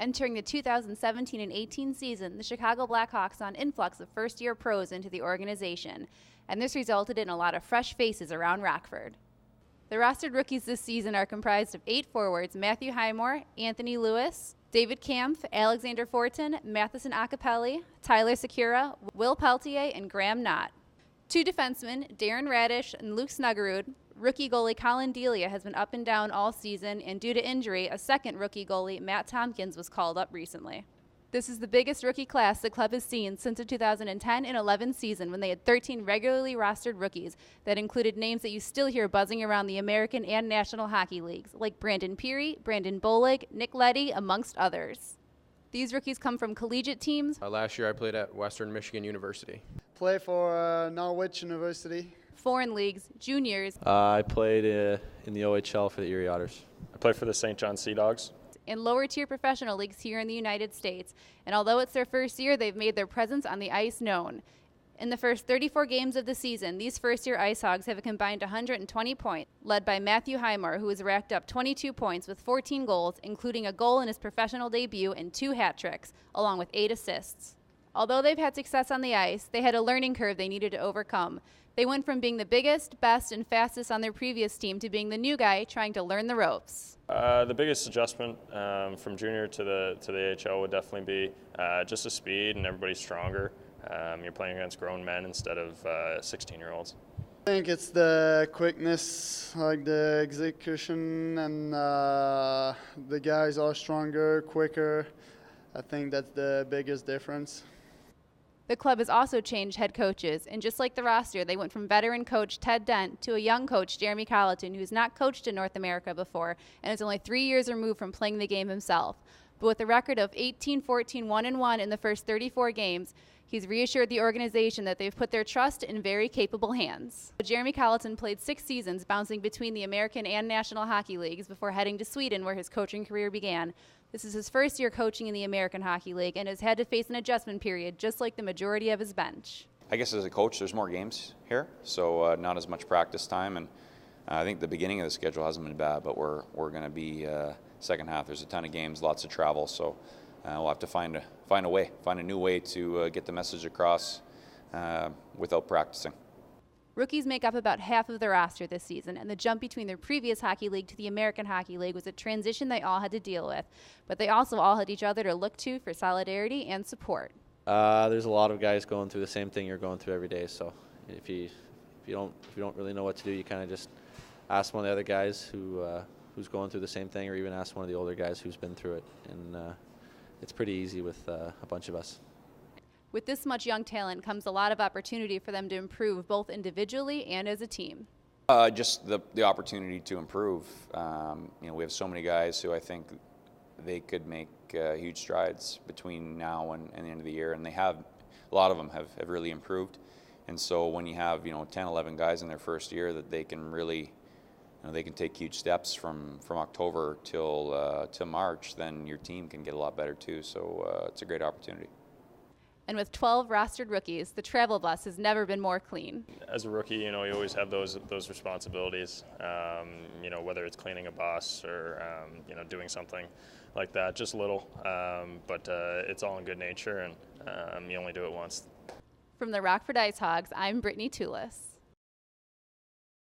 Entering the 2017 and 18 season, the Chicago Blackhawks saw an influx of first-year pros into the organization, and this resulted in a lot of fresh faces around Rockford. The rostered rookies this season are comprised of 8 forwards: Matthew Highmore, Anthony Lewis, David Kampf, Alexander Fortin, Matheson Acapelli, Tyler Secura, Will Peltier, and Graham Knott. 2 defensemen, Darren Radish and Luke Snuggerud. Rookie goalie Colin Delia has been up and down all season, and due to injury, a second rookie goalie, Matt Tompkins, was called up recently. This is the biggest rookie class the club has seen since the 2010 and 11 season, when they had 13 regularly rostered rookies that included names that you still hear buzzing around the American and National Hockey Leagues, like Brandon Peary, Brandon Bolig, Nick Leddy, amongst others. These rookies come from collegiate teams. Last year I played at Western Michigan University. Play for Norwich University. Foreign leagues, juniors. I played in the OHL for the Erie Otters. I played for the St. John Sea Dogs. In lower-tier professional leagues here in the United States, and although it's their first year, they've made their presence on the ice known. In the first 34 games of the season, these first-year IceHogs have a combined 120 points, led by Matthew Highmore, who has racked up 22 points with 14 goals, including a goal in his professional debut and 2 hat tricks, along with 8 assists. Although they've had success on the ice, they had a learning curve they needed to overcome. They went from being the biggest, best, and fastest on their previous team to being the new guy trying to learn the ropes. The biggest adjustment from junior to the AHL would definitely be just the speed, and everybody's stronger. You're playing against grown men instead of 16-year-olds. I think it's the quickness, like the execution, and the guys are stronger, quicker. I think that's the biggest difference. The club has also changed head coaches, and just like the roster, they went from veteran coach Ted Dent to a young coach, Jeremy Colleton, who's not coached in North America before and is only 3 years removed from playing the game himself. But with a record of 18-14, 1-1 in the first 34 games, he's reassured the organization that they've put their trust in very capable hands. Jeremy Colleton played 6 seasons, bouncing between the American and National Hockey Leagues before heading to Sweden, where his coaching career began. This is his first year coaching in the American Hockey League and has had to face an adjustment period, just like the majority of his bench. I guess as a coach, there's more games here, so not as much practice time, and I think the beginning of the schedule hasn't been bad, but we're going to be second half. There's a ton of games, lots of travel, so we'll have to find a new way to get the message across without practicing. Rookies make up about half of the roster this season, and the jump between their previous hockey league to the American Hockey League was a transition they all had to deal with, but they also all had each other to look to for solidarity and support. There's a lot of guys going through the same thing you're going through every day, so if you don't really know what to do, you kind of just ask one of the other guys who's going through the same thing, or even ask one of the older guys who's been through it, and it's pretty easy with a bunch of us. With this much young talent comes a lot of opportunity for them to improve both individually and as a team. Just the opportunity to improve. We have so many guys who I think they could make huge strides between now and the end of the year, and a lot of them have really improved. And so when you have 10, 11 guys in their first year, that they can really they can take huge steps from October till March, then your team can get a lot better too. So it's a great opportunity. And with 12 rostered rookies, the travel bus has never been more clean. As a rookie, you always have those responsibilities. Whether it's cleaning a bus or doing something like that, just little. But it's all in good nature, and you only do it once. From the Rockford IceHogs, I'm Brittany Toulis.